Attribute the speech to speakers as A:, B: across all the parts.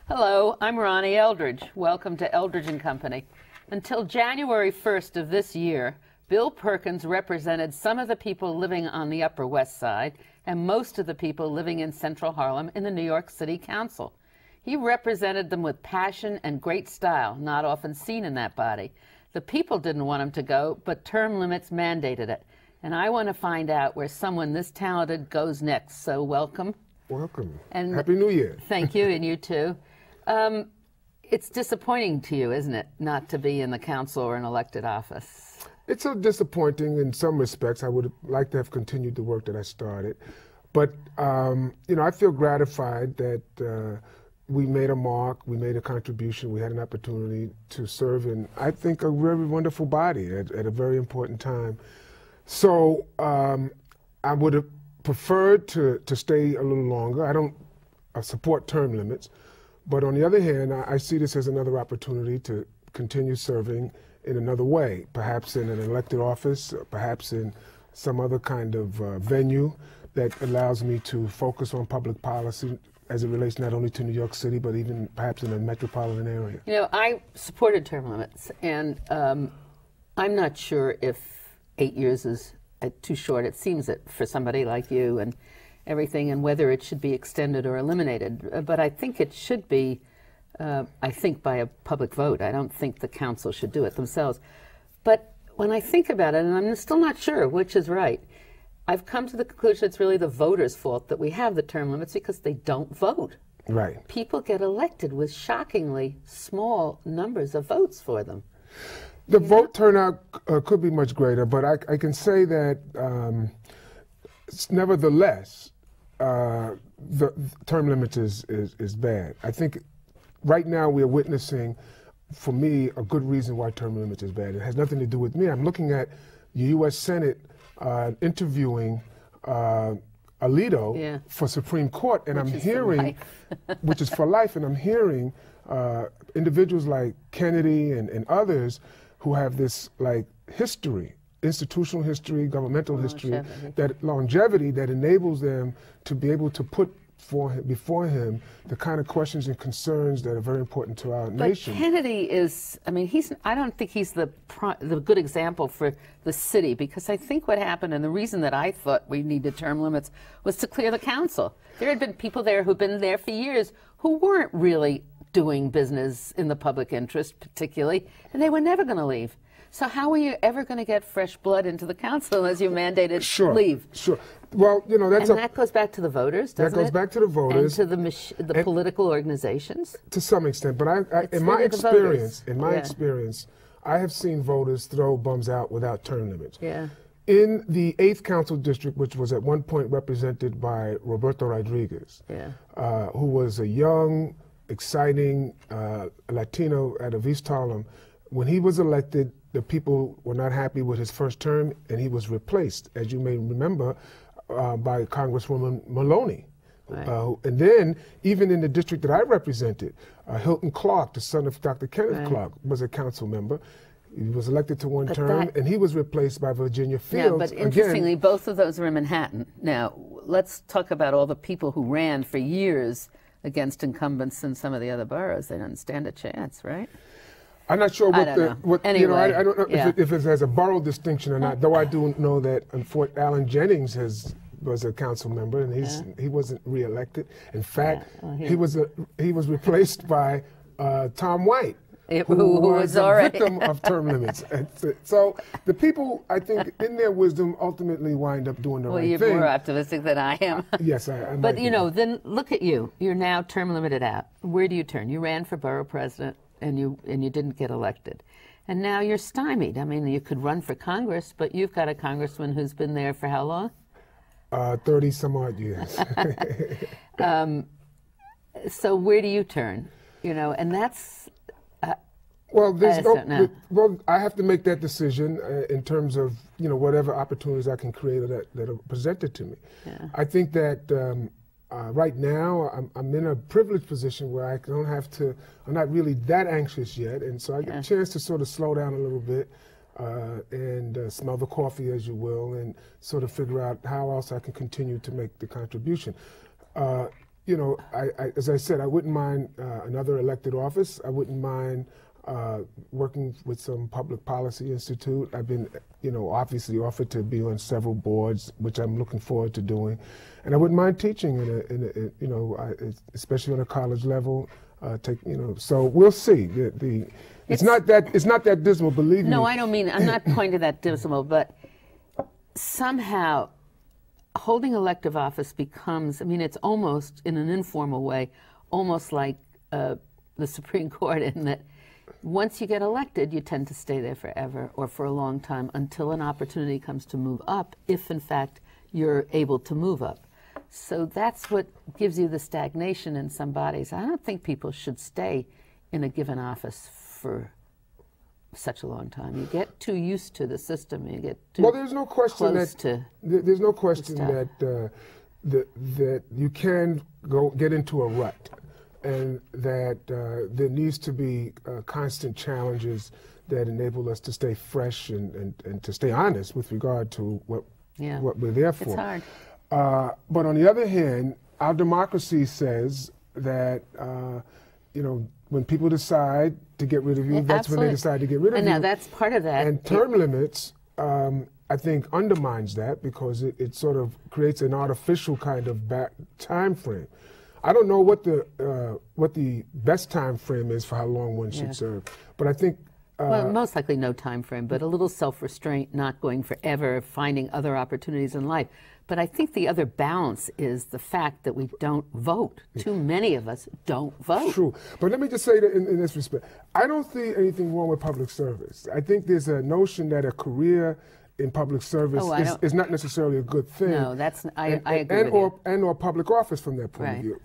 A: Hello, I'm Ronnie Eldridge. Welcome to Eldridge and Company. Until January 1st of this year, Bill Perkins represented some of the people living on the Upper West Side and most of the people living in Central Harlem in the New York City Council. He represented them with passion and great style, not often seen in that body. The people didn't want him to go, but term limits mandated it. And I want to find out where someone this talented goes next. So welcome.
B: Welcome.
A: And
B: Happy New Year.
A: Thank you, and you too. It's disappointing to you, isn't it, not to be in the council or an elected office?
B: It's so disappointing in some respects. I would like to have continued the work that I started. But, you know, I feel gratified that we made a mark, we made a contribution, we had an opportunity to serve in, I think, a very wonderful body at a very important time. So I would have preferred to stay a little longer. I don't support term limits. But on the other hand, I see this as another opportunity to continue serving in another way, perhaps in an elected office, perhaps in some other kind of venue that allows me to focus on public policy as it relates not only to New York City, but even perhaps in a metropolitan area.
A: You know, I supported term limits, and I'm not sure if 8 years is too short. It seems it for somebody like you and everything, and whether it should be extended or eliminated. But I think it should be, I think, by a public vote. I don't think the council should do it themselves. But when I think about it, and I'm still not sure which is right, I've come to the conclusion it's really the voters' fault that we have the term limits because they don't vote.
B: Right.
A: People get elected with shockingly small numbers of votes for them.
B: The vote turnout could be much greater, but I can say that nevertheless, the term limits is bad. I think right now we are witnessing, for me, a good reason why term limits is bad. It has nothing to do with me. I'm looking at the U.S. Senate interviewing Alito for Supreme Court, and I'm hearing, which is for life, and I'm hearing individuals like Kennedy and others who have this like history, institutional history, governmental history, that longevity that enables them to be able to put before him the kind of questions and concerns that are very important to our nation.
A: But Kennedy is, I mean, I don't think he's the good example for the city, because I think what happened, and the reason that I thought we needed term limits, was to clear the council. There had been people there who'd been there for years who weren't really doing business in the public interest particularly, and they were never going to leave. So how are you ever going to get fresh blood into the council as you mandated leave?
B: Sure. Well, you know, that's
A: that goes back to the voters, doesn't it?
B: That goes back to the voters.
A: And to the political organizations?
B: To some extent. But in my experience, I have seen voters throw bums out without term limits.
A: Yeah.
B: In the 8th Council District, which was at one point represented by Roberto Rodriguez, who was a young, exciting Latino out of East Harlem, when he was elected, the people were not happy with his first term, and he was replaced, as you may remember, by Congresswoman Maloney.
A: Right.
B: And then, even in the district that I represented, Hilton Clark, the son of Dr. Kenneth Clark, was a council member. He was elected to one term, and he was replaced by Virginia Fields.
A: Yeah, but interestingly, both of those are in Manhattan. Now, let's talk about all the people who ran for years against incumbents in some of the other boroughs. They don't stand a chance, right?
B: I'm not sure what
A: anyway,
B: you know. I don't know if it has a borough distinction or not. Though I do know that Alan Jennings was a council member, and he wasn't reelected. In fact, he was replaced by Tom White, who was a victim of term limits. So the people, I think, in their wisdom, ultimately wind up doing the right thing.
A: Well, you're more optimistic than I am.
B: Yes, I might
A: But
B: be.
A: you know, then look at you. You're now term limited out. Where do you turn? You ran for borough president, and you didn't get elected, and now you're stymied. I mean, you could run for Congress, but you've got a congressman who's been there for how long?
B: 30 some odd years.
A: So where do you turn? You know, and that's.
B: Well, I have to make that decision in terms of, you know, whatever opportunities I can create that are presented to me.
A: Yeah.
B: I think that right now I'm in a privileged position where I don't have to. I'm not really that anxious yet, and so I get a chance to sort of slow down a little bit and smell the coffee, as you will, and sort of figure out how else I can continue to make the contribution. you know, as I said, I wouldn't mind another elected office. I wouldn't mind working with some public policy institute. I've been, you know, obviously offered to be on several boards, which I'm looking forward to doing. And I wouldn't mind teaching you know, especially on a college level. You know, so we'll see. It's not that dismal, believe me.
A: No, I don't mean, I'm not pointing to that dismal, but somehow holding elective office becomes, I mean, it's almost, in an informal way, almost like the Supreme Court, in that once you get elected, you tend to stay there forever or for a long time until an opportunity comes to move up, if in fact you're able to move up. So that's what gives you the stagnation in some bodies. I don't think people should stay in a given office for such a long time. You get too used to the system. You get too
B: well. There's no question
A: close
B: that
A: to
B: there's no question that that you can get into a rut, and that there needs to be constant challenges that enable us to stay fresh and to stay honest with regard to what we're there for.
A: It's hard.
B: But on the other hand, our democracy says that you know, when people decide to get rid of you, that's
A: Absolutely.
B: when they decide to get rid of you.
A: And now that's part of that.
B: And term limits, I think, undermines that, because it sort of creates an artificial kind of time frame. I don't know what the best time frame is for how long one should serve, but I think.
A: Well, most likely no time frame, but a little self-restraint, not going forever, finding other opportunities in life. But I think the other balance is the fact that we don't vote. Too many of us don't vote.
B: True. But let me just say that in this respect, I don't see anything wrong with public service. I think there's a notion that a career in public service is not necessarily a good thing.
A: No, that's I agree with you.
B: Or public office from that point of view.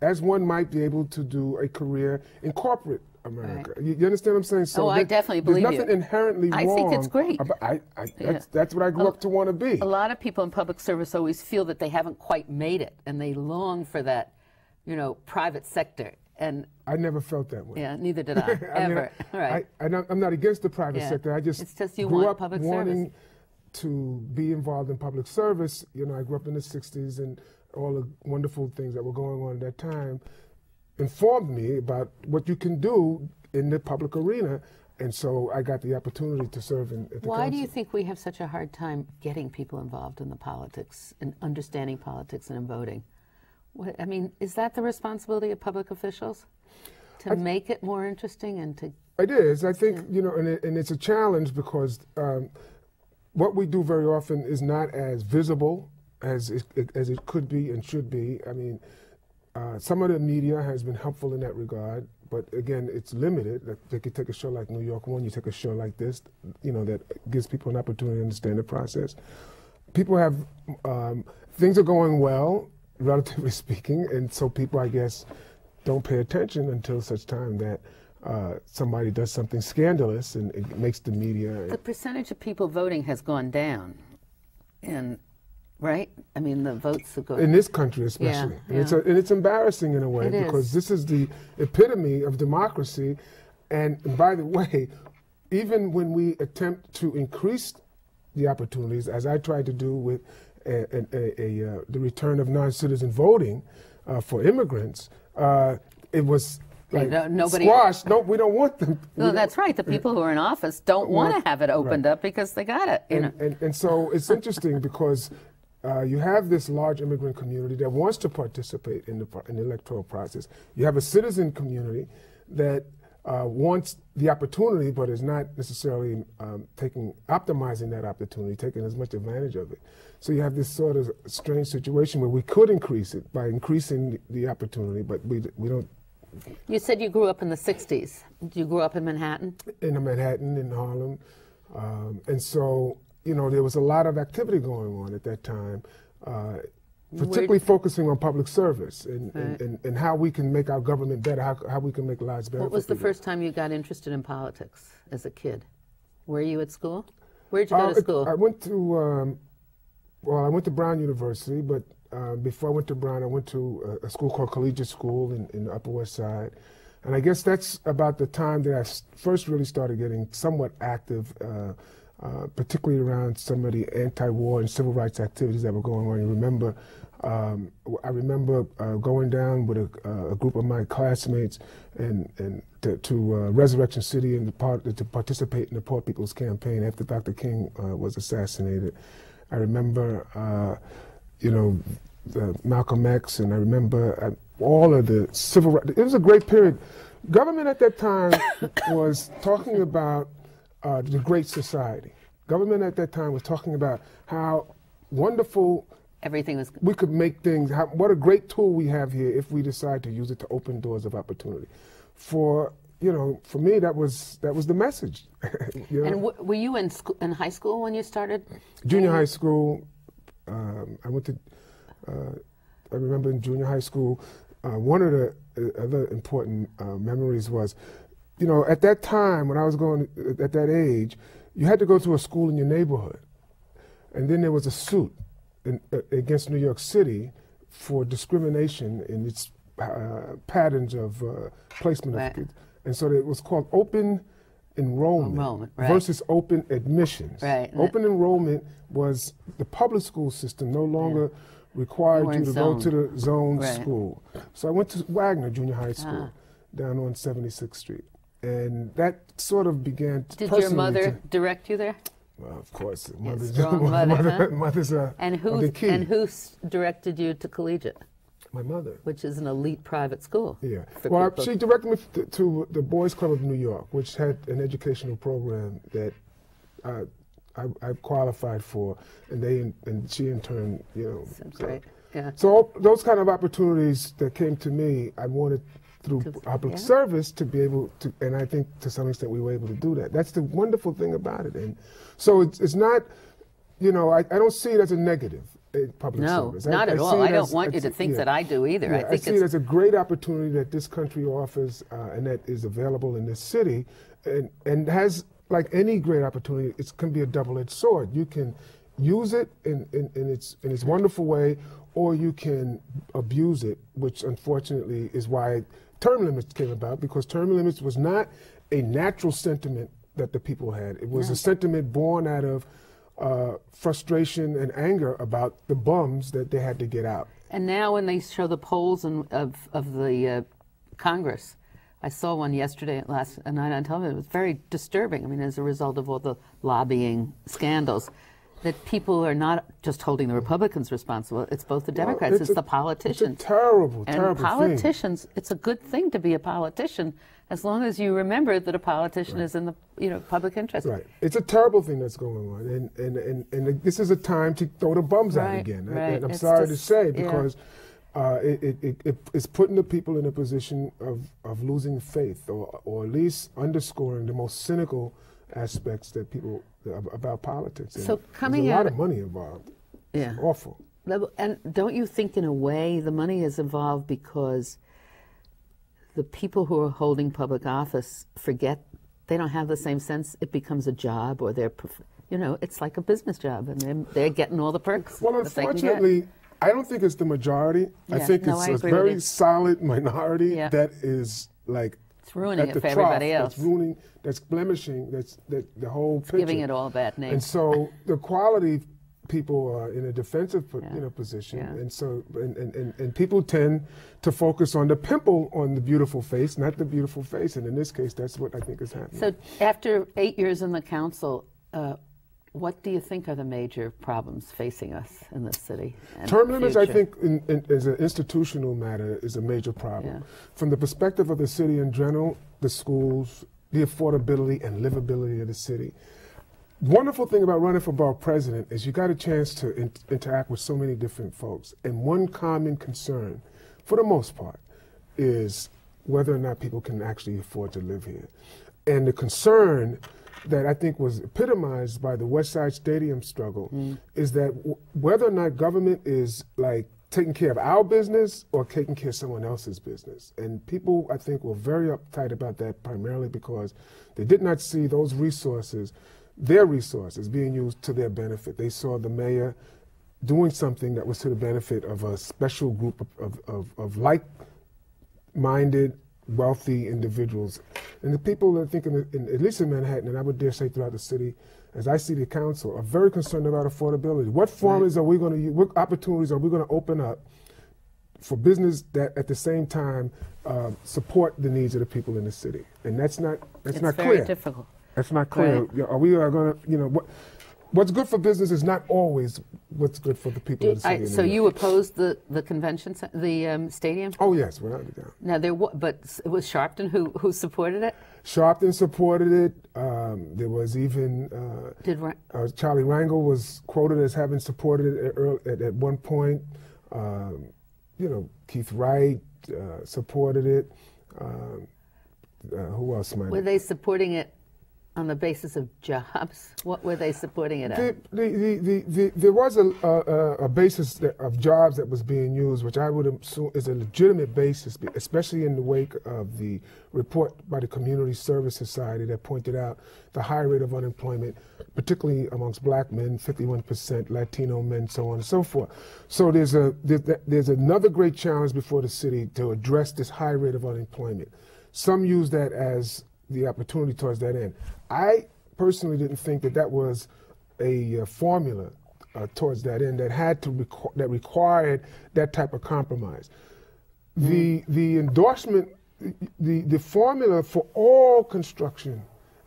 B: As one might be able to do a career in corporate America. Right. You understand what I'm saying? So
A: I definitely believe you.
B: There's nothing inherently wrong.
A: I think it's great.
B: That's what I grew up to want to be.
A: A lot of people in public service always feel that they haven't quite made it, and they long for that, you know, private sector. And
B: I never felt that way.
A: Yeah, neither did I, ever.
B: Right. I'm not against the private sector. I just grew up wanting to be involved in public service. You know, I grew up in the 60s, and all the wonderful things that were going on at that time informed me about what you can do in the public arena, and so I got the opportunity to serve at the council.
A: Why do you think we have such a hard time getting people involved in the politics and understanding politics and in voting? I mean, is that the responsibility of public officials to make it more interesting and to?
B: It is. I think you know, and it's a challenge, because what we do very often is not as visible as it could be and should be. I mean. Some of the media has been helpful in that regard, but again, it's limited. They could take a show like New York One, you take a show like this, you know, that gives people an opportunity to understand the process. People have, things are going well, relatively speaking, and so people, I guess, don't pay attention until such time that somebody does something scandalous and it makes the media.
A: The percentage of people voting has gone down, and right? I mean, the votes are going.
B: In this country, especially. And it's embarrassing in a way, because this is the epitome of democracy. And by the way, even when we attempt to increase the opportunities, as I tried to do with the return of non-citizen voting for immigrants, it was like squashed. No, we don't want them.
A: No, that's right. The people who are in office don't want to have it opened up because they got it. You know?
B: And so it's interesting because you have this large immigrant community that wants to participate in the electoral process. You have a citizen community that wants the opportunity, but is not necessarily optimizing that opportunity, taking as much advantage of it. So you have this sort of strange situation where we could increase it by increasing the opportunity, but we don't.
A: You said you grew up in the 60s. You grew up in Manhattan?
B: In Manhattan, in Harlem. And so, you know, there was a lot of activity going on at that time, particularly focusing on public service and how we can make our government better, how we can make lives better.
A: What was the first time you got interested in politics as a kid? Were you at school? Where did you go to school?
B: I went to, I went to Brown University, but before I went to Brown, I went to a school called Collegiate School in the Upper West Side. And I guess that's about the time that I first really started getting somewhat active particularly around some of the anti-war and civil rights activities that were going on. You remember, I remember going down with a group of my classmates and to Resurrection City and to participate in the Poor People's Campaign after Dr. King was assassinated. I remember, you know, Malcolm X, and I remember all of the civil rights. It was a great period. Government at that time was talking about the Great Society. Government at that time was talking about how wonderful
A: everything was.
B: We could make things. What a great tool we have here if we decide to use it to open doors of opportunity. For me, that was the message. You know?
A: And were you in high school when you started?
B: Junior high school. I went to. I remember in junior high school, one of the other important memories was, you know, at that time when I was going at that age, you had to go to a school in your neighborhood, and then there was a suit against New York City for discrimination in its patterns of placement of kids, and so it was called open enrollment versus open admissions.
A: Right.
B: Open enrollment was the public school system no longer required you to go to the zone school. So I went to Wagner Junior High School down on 76th Street. And that sort of began to
A: Did your mother direct you there?
B: Well, of course.
A: Mother's
B: and
A: who directed you to collegiate?
B: My mother.
A: Which is an elite private school.
B: Yeah. Well, she directed me to the Boys Club of New York, which had an educational program that I qualified for, and she in turn, you know.
A: Sounds great. Yeah.
B: So those kind of opportunities that came to me, I wanted through public service to be able to, and I think to some extent we were able to do that. That's the wonderful thing about it. And so it's not, you know, I don't see it as a negative. Public service.
A: No, not at all. I don't want you to think that I do either.
B: Yeah, I see it as a great opportunity that this country offers and that is available in this city, and has, like any great opportunity, it can be a double-edged sword. You can use it in its wonderful way, or you can abuse it, which unfortunately is why term limits came about, because term limits was not a natural sentiment that the people had. It was a sentiment born out of frustration and anger about the bums that they had to get out.
A: And now when they show the polls of the Congress, I saw one yesterday last night on television. It was very disturbing. I mean, as a result of all the lobbying scandals, that people are not just holding the Republicans responsible. It's both the Democrats, it's the politicians.
B: It's a terrible, terrible
A: thing. And politicians, it's a good thing to be a politician, as long as you remember that a politician is in the public interest.
B: Right. It's a terrible thing that's going on, and this is a time to throw the bums out again.
A: Right.
B: And I'm sorry to say, because it's putting the people in a position of losing faith, or at least underscoring the most cynical aspects that people about politics. And
A: so coming
B: there's a lot of money involved. It's awful.
A: And don't you think, in a way, the money is involved because the people who are holding public office forget they don't have the same sense? It becomes a job, or it's like a business job, and they're getting all the perks.
B: Well, unfortunately, I don't think it's the majority. I think it's a very solid minority that is like
A: it's ruining it for everybody else.
B: That's ruining, that's blemishing, that's the whole picture.
A: Giving it all a bad name.
B: And so the quality people are in a defensive position, and so and people tend to focus on the pimple on the beautiful face, not the beautiful face. And in this case, that's what I think is happening.
A: So after 8 years in the council, what do you think are the major problems facing us in this city?
B: Term limits, I think, as an institutional matter, is a major problem. Yeah. From the perspective of the city in general, the schools, the affordability and livability of the city. Wonderful thing about running for borough president is you got a chance to interact with so many different folks. And one common concern, for the most part, is whether or not people can actually afford to live here. And the concern that I think was epitomized by the Westside Stadium struggle is that whether or not government is like taking care of our business or taking care of someone else's business. And people, I think, were very uptight about that, primarily because they did not see those resources, their resources, being used to their benefit. They saw the mayor doing something that was to the benefit of a special group of like-minded, wealthy individuals. And the people, I think, at least in Manhattan, and I would dare say throughout the city, as I see the council, are very concerned about affordability. What formulas are we going to use? What opportunities are we going to open up for business that at the same time support the needs of the people in the city? And that's not clear.
A: It's very difficult.
B: That's not clear.
A: Right.
B: Are we going to, what's good for business is not always what's good for the people in the city.
A: So you opposed the convention, the stadium?
B: Oh yes, without a doubt.
A: Now but it was Sharpton who supported it.
B: Sharpton supported it. There was even Charlie Rangel was quoted as having supported it at one point. Keith Wright supported it. Who else might?
A: Were they supporting it on the basis of jobs? What were they supporting it at?
B: There was a basis of jobs that was being used, which I would assume is a legitimate basis, especially in the wake of the report by the Community Service Society that pointed out the high rate of unemployment, particularly amongst black men, 51%, Latino men, so on and so forth. So there's another great challenge before the city to address this high rate of unemployment. Some use that as the opportunity towards that end. I personally didn't think that was a formula towards that end that had to that required that type of compromise. The endorsement, the formula for all construction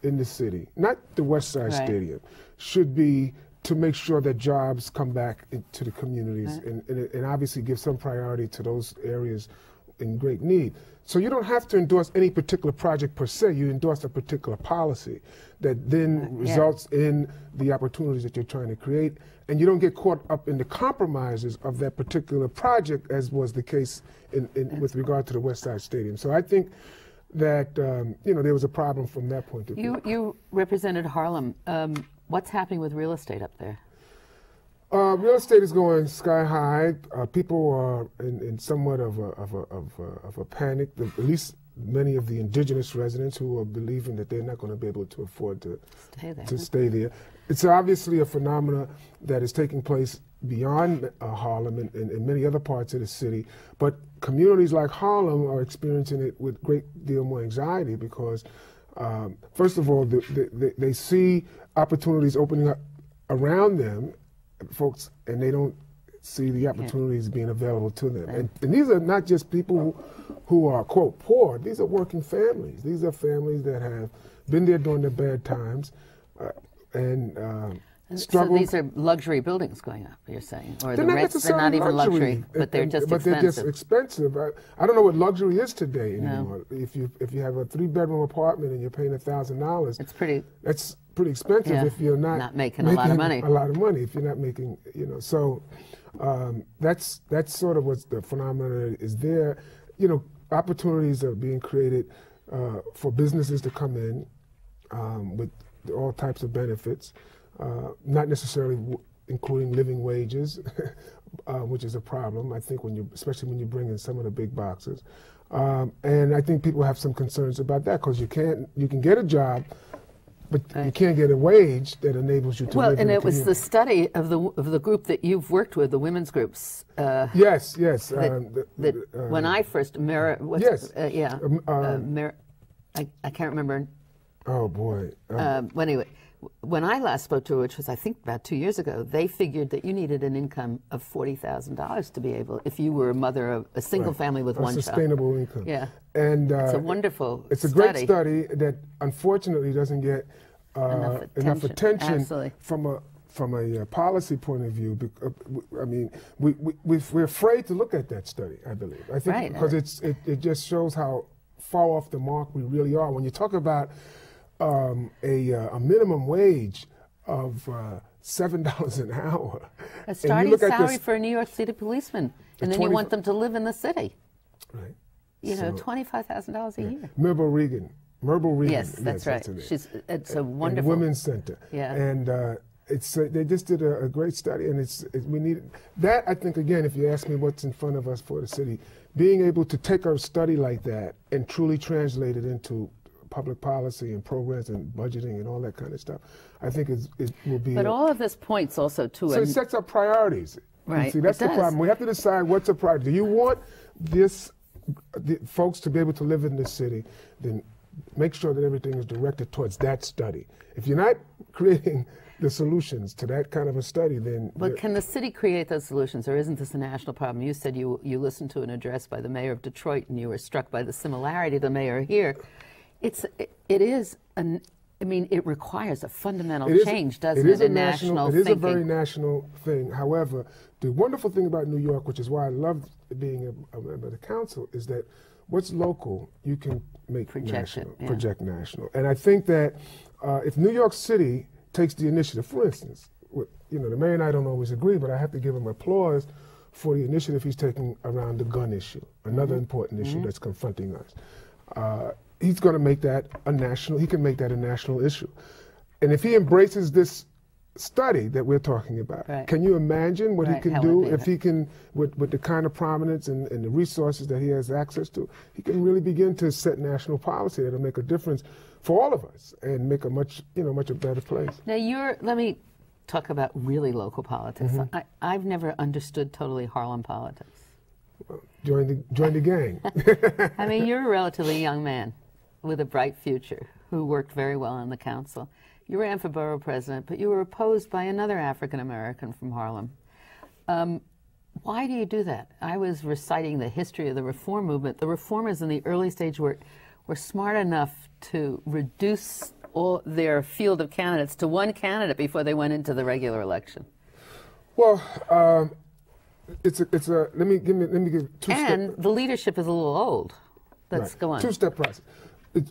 B: in the city, not the Westside Stadium, should be to make sure that jobs come back into the communities and obviously give some priority to those areas in great need. So you don't have to endorse any particular project per se. You endorse a particular policy that then results in the opportunities that you're trying to create, and you don't get caught up in the compromises of that particular project, as was the case with regard to the Westside Stadium. So I think that there was a problem from that point of view.
A: You represented Harlem. What's happening with real estate up there?
B: Real estate is going sky high. People are in somewhat of a panic. At least many of the indigenous residents who are believing that they're not going to be able to afford to stay there. It's obviously a phenomenon that is taking place beyond Harlem and many other parts of the city. But communities like Harlem are experiencing it with a great deal more anxiety because, first of all, they see opportunities opening up around them, folks, and they don't see the opportunities being available to them. And these are not just people who are, quote, poor. These are working families. These are families that have been there during the bad times and struggled. So
A: these are luxury buildings going up, you're saying? Or the rents, they're not even luxury, but they're just expensive.
B: But they're just expensive. I don't know what luxury is today anymore. No. If you have a 3-bedroom apartment and you're paying $1,000, that's pretty expensive if you're not
A: making a lot of money.
B: A lot of money if you're not making, So that's sort of what the phenomenon is there. Opportunities are being created for businesses to come in with all types of benefits, not necessarily including living wages, which is a problem. I think especially when you bring in some of the big boxes, and I think people have some concerns about that because you can get a job, but you can't get a wage that enables you to live in the community. Well, and it was
A: the study of the group that you've worked with, the women's groups.
B: Yes.
A: When I first, I can't remember.
B: Oh boy.
A: Anyway, when I last spoke to her, which was I think about 2 years ago, they figured that you needed an income of $40,000 to be able, if you were a mother of a single family with one child.
B: Sustainable income.
A: Yeah.
B: And
A: it's a wonderful
B: It's a great study that unfortunately doesn't get enough attention from a policy point of view. I mean, we're afraid to look at that study, I believe. I think because it just shows how far off the mark we really are. When you talk about a minimum wage of $7 an hour.
A: A starting salary for a New York City policeman. And then you want them to live in the city.
B: Right.
A: $25,000 a year.
B: Myrtle Regan.
A: Yes, that's right. It's a wonderful.
B: Women's Center.
A: Yeah.
B: And they just did a great study, and we need that. I think again, if you ask me what's in front of us for the city, being able to take a study like that and truly translate it into public policy and programs and budgeting and all that kind of stuff, I think it will be.
A: But all of this points also to
B: it sets up priorities.
A: Right.
B: See, that's the problem. We have to decide what's a priority. Do you want the folks to be able to live in this city? Then make sure that everything is directed towards that study. If you're not creating the solutions to that kind of a study, then...
A: But can the city create those solutions, or isn't this a national problem? You said you listened to an address by the mayor of Detroit, and you were struck by the similarity of the mayor here. I mean, it requires a fundamental change, doesn't it?
B: It is a national thinking. It is a very national thing. However, the wonderful thing about New York, which is why I love being a member of the council, is that what's local, you can make project national. And I think that if New York City takes the initiative, for instance, the mayor and I don't always agree, but I have to give him applause for the initiative he's taking around the gun issue, another important issue that's confronting us. He's going to make that he can make that a national issue. And if he embraces this study that we're talking about, can you imagine what he can do if he can, with the kind of prominence and the resources that he has access to, he can really begin to set national policy that'll make a difference for all of us and make a much a better place.
A: Now let me talk about really local politics. I've never understood totally Harlem politics.
B: Well, join the gang.
A: I mean, you're a relatively young man with a bright future who worked very well in the council. You ran for borough president, but you were opposed by another African American from Harlem. Why do you do that? I was reciting the history of the reform movement. The reformers in the early stage were smart enough to reduce all their field of candidates to one candidate before they went into the regular election.
B: Well, let me give two steps.
A: And the leadership is a little old. Let's go on.
B: Two-step process.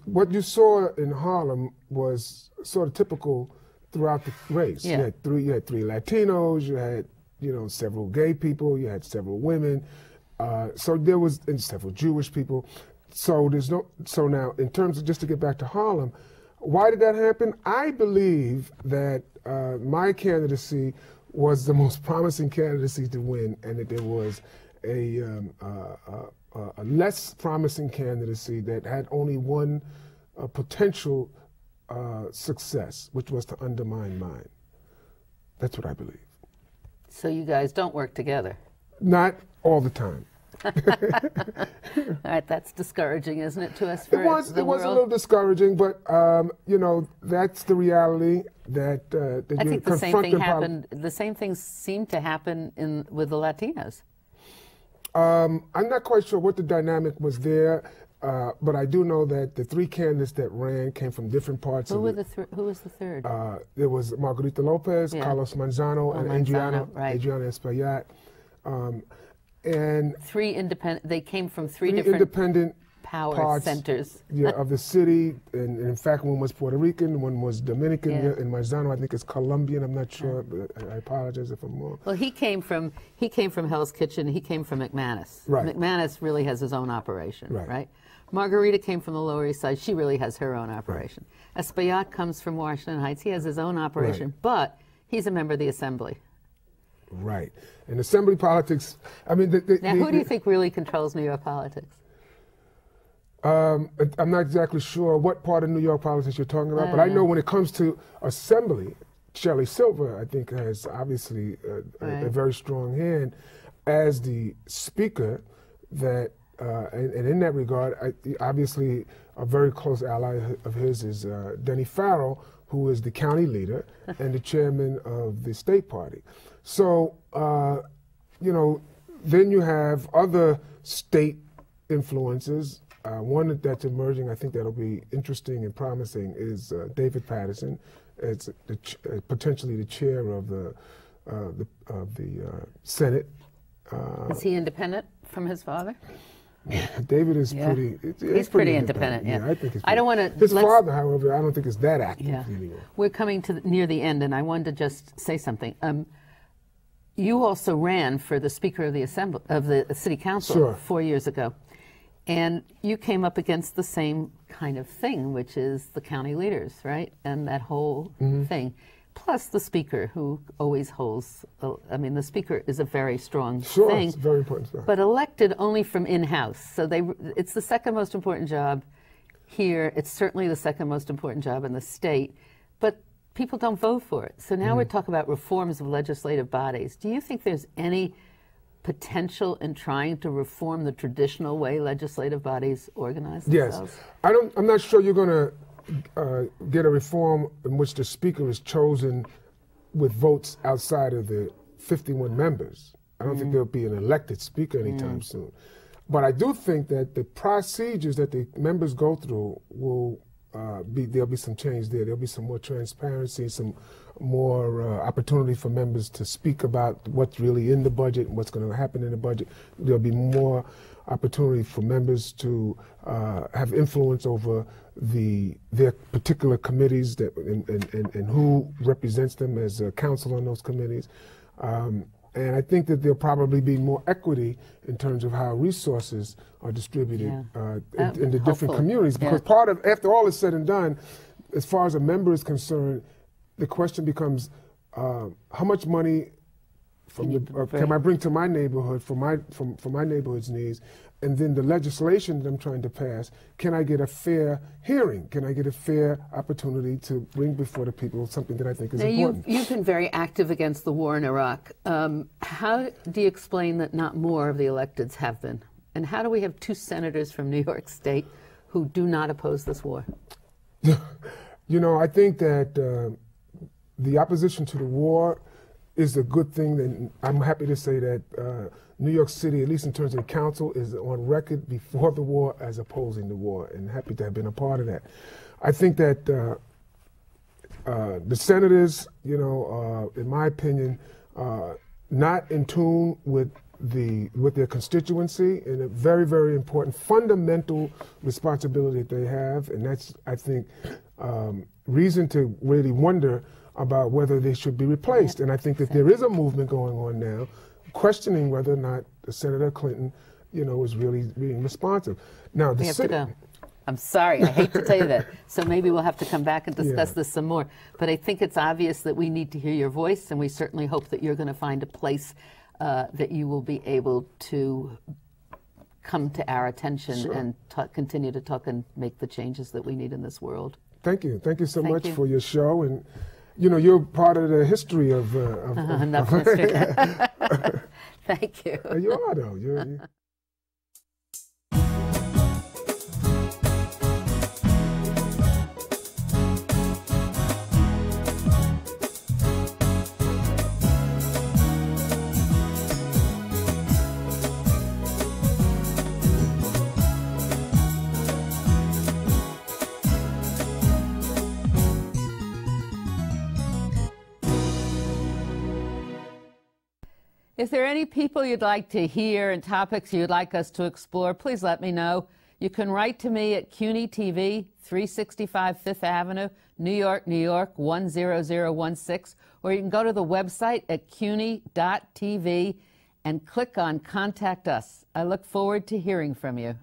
B: What you saw in Harlem was sort of typical throughout the race.
A: Yeah.
B: You had three Latinos, you had several gay people, you had several women, so there was and several Jewish people. So now in terms of, just to get back to Harlem, why did that happen? I believe that my candidacy was the most promising candidacy to win, and that there was a less promising candidacy that had only one potential success, which was to undermine mine. That's what I believe.
A: So you guys don't work together?
B: Not all the time.
A: All right, that's discouraging, isn't it, to us?
B: It was a little discouraging, but that's the reality that
A: I think the same thing happened. The same things seemed to happen with the Latinos.
B: I'm not quite sure what the dynamic was there, but I do know that the three candidates that ran came from different parts
A: Who was the third?
B: There was Margarita Lopez, Carlos Manzano, and Adriana Espaillat. And
A: they came from three different
B: independent
A: power centers
B: of the city, and in fact one was Puerto Rican, one was Dominican, and Manzano I think is Colombian. I'm not sure, but I apologize if I'm wrong.
A: Well, he came from Hell's Kitchen. He came from McManus.
B: Right.
A: McManus really has his own operation, right? Margarita came from the Lower East Side. She really has her own operation. Right. Espaillat comes from Washington Heights. He has his own operation, but he's a member of the Assembly.
B: Right. And Assembly politics, I mean...
A: Now, who do you think really controls New York politics?
B: I'm not exactly sure what part of New York politics you're talking about, but I know when it comes to Assembly, Shelley Silver, I think, has obviously a very strong hand as the Speaker, and in that regard, obviously a very close ally of his is Denny Farrell, who is the county leader and the chairman of the state party. So, then you have other state influences. One that's emerging, I think that'll be interesting and promising, is David Paterson. It's potentially the chair of the Senate.
A: Is he independent from his father?
B: David is pretty.
A: He's pretty independent. Yeah,
B: I think
A: I don't want to.
B: His father, however, I don't think is that active anymore.
A: We're coming near the end, and I wanted to just say something. You also ran for the Speaker of the City Council 4 years ago, and you came up against the same kind of thing, which is the county leaders, right, and that whole thing. Plus the Speaker, who always holds, I mean, the Speaker is a very strong thing.
B: It's very important stuff.
A: But elected only from in-house. So it's the second most important job here. It's certainly the second most important job in the state. But people don't vote for it. So now we're talking about reforms of legislative bodies. Do you think there's any potential in trying to reform the traditional way legislative bodies organize
B: Yes.
A: themselves?
B: I'm not sure you're going to get a reform in which the speaker is chosen with votes outside of the 51 members. I don't think there'll be an elected speaker anytime soon. But I do think that the procedures that the members go through will there'll be some change there. There'll be some more transparency, some more opportunity for members to speak about what's really in the budget and what's going to happen in the budget. There'll be more opportunity for members to have influence over their particular committees and who represents them as a council on those committees. And I think that there'll probably be more equity in terms of how resources are distributed in the different communities. Because part of, after all is said and done, as far as a member is concerned, the question becomes, how much money can I bring to my neighborhood for my neighborhood's needs? And then the legislation that I'm trying to pass, can I get a fair hearing? Can I get a fair opportunity to bring before the people something that I think is important?
A: You've been very active against the war in Iraq. How do you explain that not more of the electeds have been? And how do we have 2 senators from New York State who do not oppose this war?
B: You know, I think that the opposition to the war is a good thing, and I'm happy to say that New York City, at least in terms of the council, is on record before the war as opposing the war, and happy to have been a part of that. I think that the senators, you know, in my opinion, not in tune with their constituency, and a very, very important fundamental responsibility that they have, and that's, I think, reason to really wonder about whether they should be replaced. And I think that there is a movement going on now questioning whether or not Senator Clinton, you know, is really being responsive. Now,
A: we have to go. I'm sorry, I hate to tell you that. So maybe we'll have to come back and discuss this some more. But I think it's obvious that we need to hear your voice, and we certainly hope that you're going to find a place that you will be able to come to our attention and continue to talk and make the changes that we need in this world.
B: Thank you. Thank you so much for your show. And you know, you're part of the history of
A: enough history. Thank you.
B: You are, though.
A: If there are any people you'd like to hear and topics you'd like us to explore, please let me know. You can write to me at CUNY TV, 365 Fifth Avenue, New York, New York, 10016, or you can go to the website at cuny.tv and click on Contact Us. I look forward to hearing from you.